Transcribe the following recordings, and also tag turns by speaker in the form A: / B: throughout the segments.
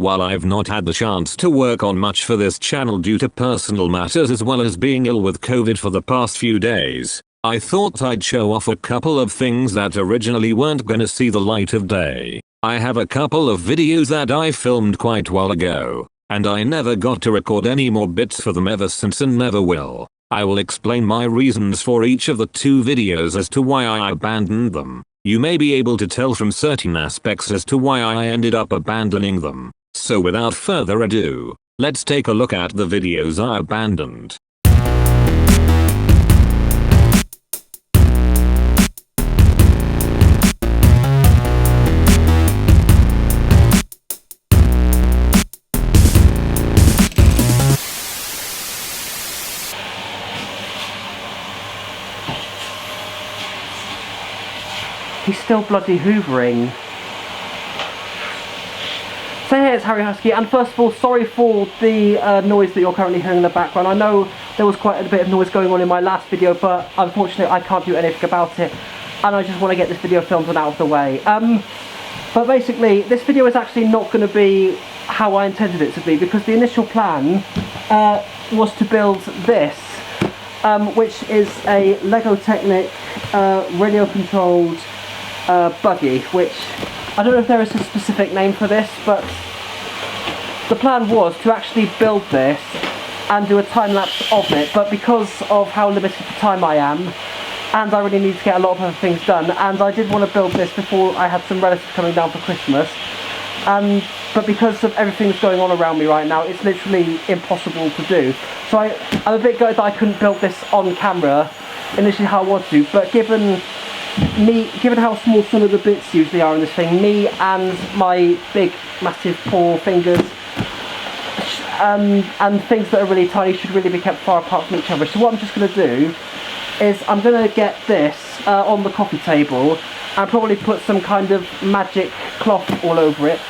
A: While I've not had the chance to work on much for this channel due to personal matters as well as being ill with COVID for the past few days, I thought I'd show off a couple of things that originally weren't gonna see the light of day. I have a couple of videos that I filmed quite a while ago, and I never got to record any more bits for them ever since and never will. I will explain my reasons for each of the two videos as to why I abandoned them. You may be able to tell from certain aspects as to why I ended up abandoning them. So without further ado, let's take a look at the videos I abandoned.
B: He's still bloody hoovering. So hey, it's Harry Husky, and first of all, sorry for the noise that you're currently hearing in the background. I know there was quite a bit of noise going on in my last video, but unfortunately I can't do anything about it, and I just want to get this video filmed and out of the way. But basically, this video is actually not going to be how I intended it to be, because the initial plan was to build this, which is a Lego Technic radio-controlled buggy, which I don't know if there is a specific name for this, but the plan was to actually build this and do a time-lapse of it, but because of how limited for time I am, and I really need to get a lot of other things done, and I did want to build this before I had some relatives coming down for Christmas, but because of everything that's going on around me right now, it's literally impossible to do. So I'm a bit gutted that I couldn't build this on camera initially how I wanted to, but given how small some of the bits usually are in this thing, me and my big massive poor fingers and things that are really tiny should really be kept far apart from each other. So what I'm just going to do is I'm going to get this on the coffee table and probably put some kind of magic cloth all over it,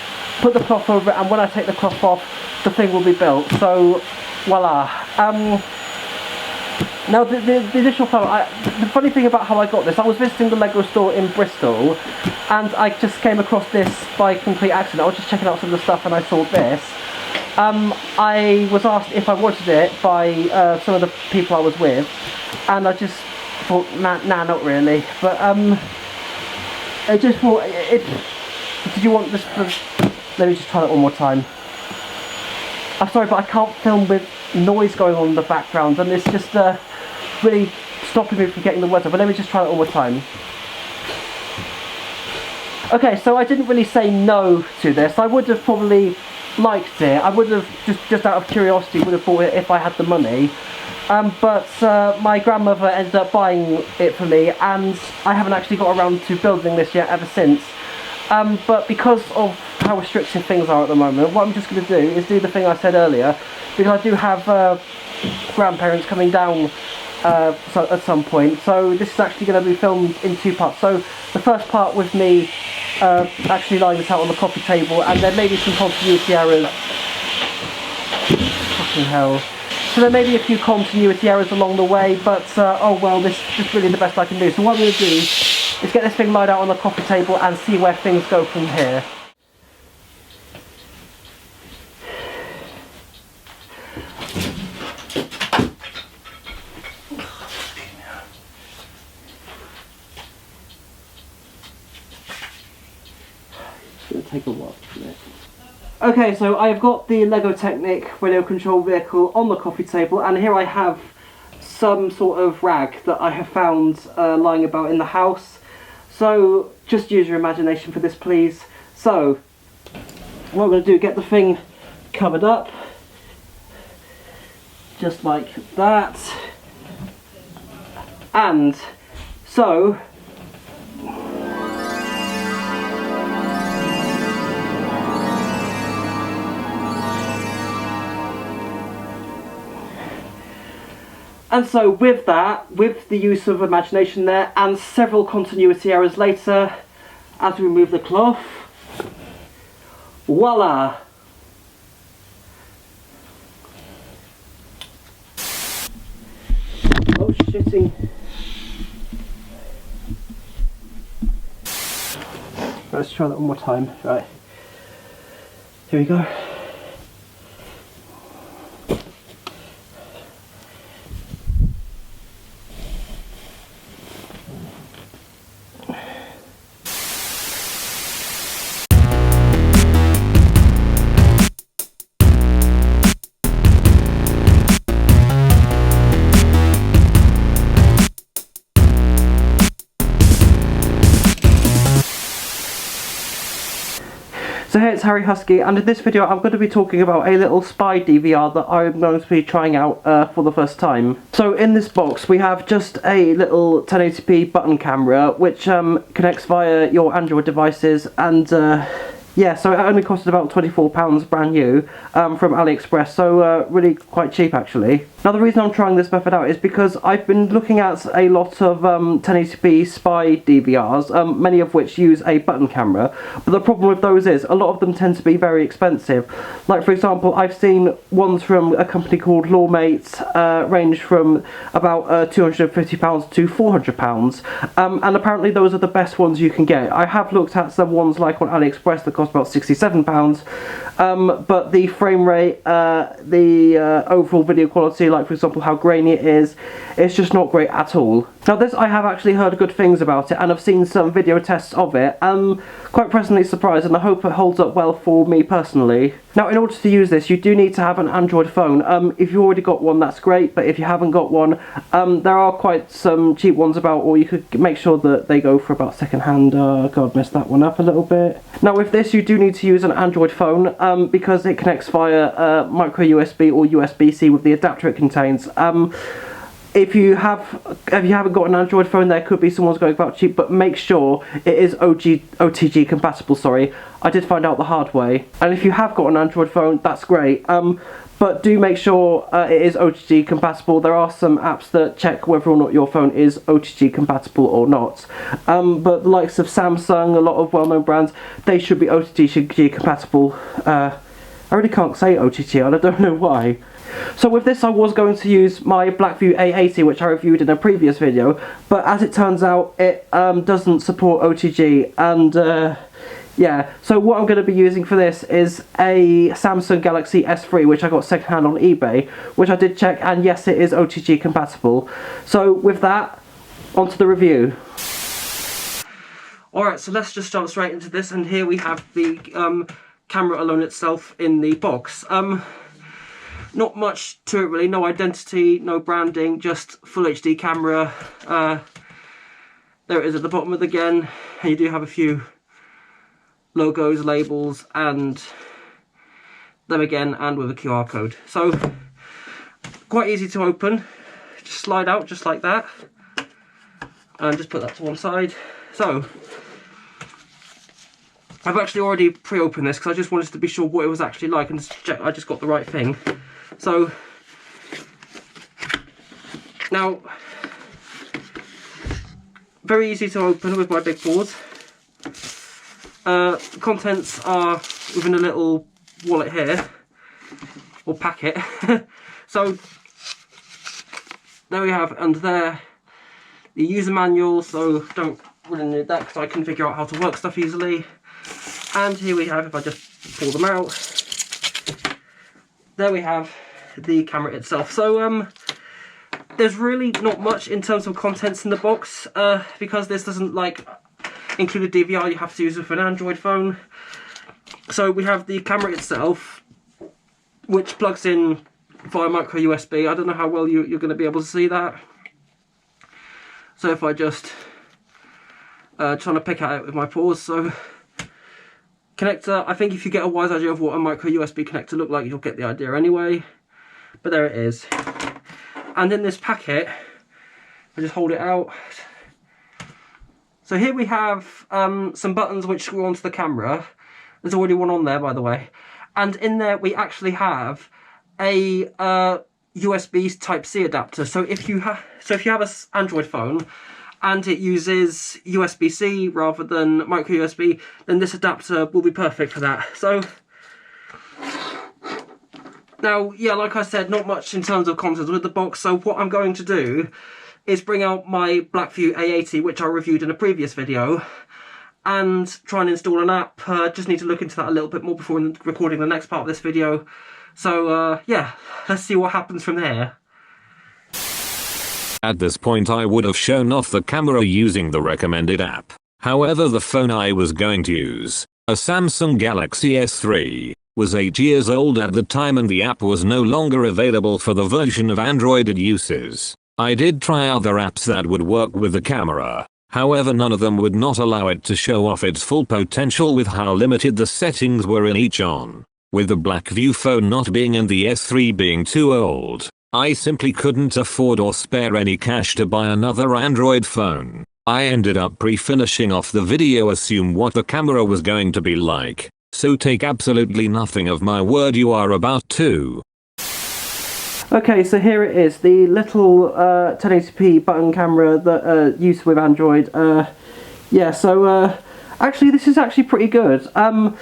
B: put the cloth over it, and when I take the cloth off the thing will be built. So voila. Now the initial plan, the funny thing about how I got this, I was visiting the Lego store in Bristol and I just came across this by complete accident. I was just checking out some of the stuff and I saw this. I was asked if I wanted it by some of the people I was with, and I just thought, nah, not really. But I just thought, did you want this for, let me just try that one more time. I'm sorry, but I can't film with noise going on in the background, and it's just really stopping me from getting the words out. But let me just try that one more time. Okay, so I didn't really say no to this. I would have probably liked it. I would have, just out of curiosity, would have bought it if I had the money. But my grandmother ended up buying it for me, and I haven't actually got around to building this yet ever since. But because of how restrictive things are at the moment, what I'm just going to do is do the thing I said earlier, because I do have grandparents coming down at some point, so this is actually going to be filmed in two parts. So the first part with me actually laying this out on the coffee table, and then maybe some continuity errors. Fucking hell. So there may be a few continuity errors along the way, but oh well, this is just really the best I can do. So what I'm going to do is get this thing laid out on the coffee table and see where things go from here. Take a while. Okay, so I've got the Lego Technic radio control vehicle on the coffee table, and here I have some sort of rag that I have found lying about in the house. So just use your imagination for this, please. So what I'm going to do, get the thing covered up just like that, and so with that, with the use of imagination there, and several continuity errors later, as we remove the cloth, voila! Oh, shitting. Let's try that one more time. Right. Here we go. So hey, it's Harry Husky, and in this video I'm going to be talking about a little spy DVR that I'm going to be trying out for the first time. So in this box we have just a little 1080p button camera which connects via your Android devices, and yeah, so it only costed about £24 brand new from AliExpress, so really quite cheap actually. Now the reason I'm trying this method out is because I've been looking at a lot of 1080p spy DVRs, many of which use a button camera, but the problem with those is a lot of them tend to be very expensive. Like for example, I've seen ones from a company called Lawmate range from about £250 to £400, and apparently those are the best ones you can get. I have looked at some ones like on AliExpress that cost about £67, but the frame rate, the overall video quality, like for example how grainy it is, it's just not great at all. Now this, I have actually heard good things about it, and I've seen some video tests of it. I'm quite pleasantly surprised, and I hope it holds up well for me personally. Now in order to use this you do need to have an Android phone. If you've already got one that's great, but if you haven't got one, there are quite some cheap ones about, or you could make sure that they go for about second hand. God, messed that one up a little bit. Now with this you do need to use an Android phone because it connects via micro USB or USB-C with the adapter it contains. If you haven't got an Android phone, there could be someone's going about cheap, but make sure it is OTG compatible. Sorry, I did find out the hard way. And if you have got an Android phone, that's great. But do make sure it is OTG compatible. There are some apps that check whether or not your phone is OTG compatible or not. But the likes of Samsung, a lot of well-known brands, they should be OTG compatible. I really can't say OTG, and I don't know why. So with this I was going to use my Blackview A80, which I reviewed in a previous video, but as it turns out it doesn't support OTG, and yeah, so what I'm going to be using for this is a Samsung Galaxy S3, which I got secondhand on eBay, which I did check, and yes, it is OTG compatible. So with that, onto the review. Alright, so let's just jump straight into this, and here we have the camera alone itself in the box. Not much to it really, no identity, no branding, just full HD camera. There it is at the bottom of it again, and you do have a few logos, labels, and them again, and with a QR code. So quite easy to open, just slide out just like that, and just put that to one side. So I've actually already pre-opened this because I just wanted to be sure what it was actually like and check I just got the right thing. So now, very easy to open with my big paws. Contents are within a little wallet here, or packet. So there we have, and there the user manual, so don't really need that because I can figure out how to work stuff easily. And here we have, if I just pull them out, there we have the camera itself. So there's really not much in terms of contents in the box, because this doesn't like include a DVR you have to use with an Android phone. So we have the camera itself, which plugs in via micro USB. I don't know how well you're going to be able to see that. So if I just trying to pick at it with my paws, so connector, I think if you get a wise idea of what a micro USB connector look like, you'll get the idea anyway. But there it is. And in this packet, I just hold it out. So here we have some buttons which go onto the camera. There's already one on there, by the way. And in there we actually have a USB Type-C adapter. So if you have an Android phone and it uses USB-C rather than micro USB, then this adapter will be perfect for that. So now, yeah, like I said, not much in terms of contents with the box. So what I'm going to do is bring out my Blackview A80, which I reviewed in a previous video, and try and install an app. Just need to look into that a little bit more before recording the next part of this video. So yeah, let's see what happens from there.
A: At this point I would have shown off the camera using the recommended app. However, the phone I was going to use, a Samsung Galaxy S3, was 8 years old at the time, and the app was no longer available for the version of Android it uses. I did try other apps that would work with the camera. However, none of them would not allow it to show off its full potential with how limited the settings were in each on. With the Blackview phone not being and the S3 being too old, I simply couldn't afford or spare any cash to buy another Android phone. I ended up pre-finishing off the video assume what the camera was going to be like, so take absolutely nothing of my word you are about to.
B: Okay, so here it is, the little 1080p button camera that used with Android. Yeah, so actually this is actually pretty good. The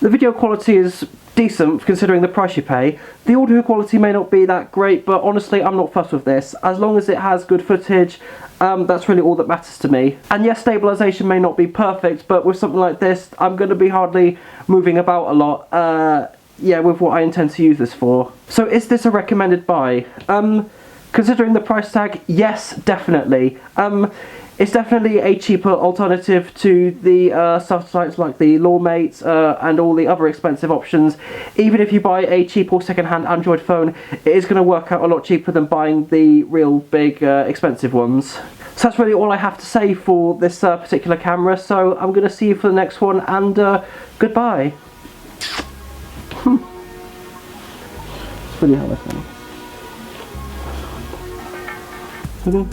B: video quality is decent considering the price you pay. The audio quality may not be that great, but honestly I'm not fussed with this. As long as it has good footage, that's really all that matters to me. And yes, stabilization may not be perfect, but with something like this I'm going to be hardly moving about a lot. Yeah, with what I intend to use this for. So is this a recommended buy? Considering the price tag, yes, definitely. It's definitely a cheaper alternative to the stuff sites like the Lawmate and all the other expensive options. Even if you buy a cheap or second-hand Android phone, it is going to work out a lot cheaper than buying the real big expensive ones. So that's really all I have to say for this particular camera, so I'm going to see you for the next one, and goodbye. It's really hard, I think.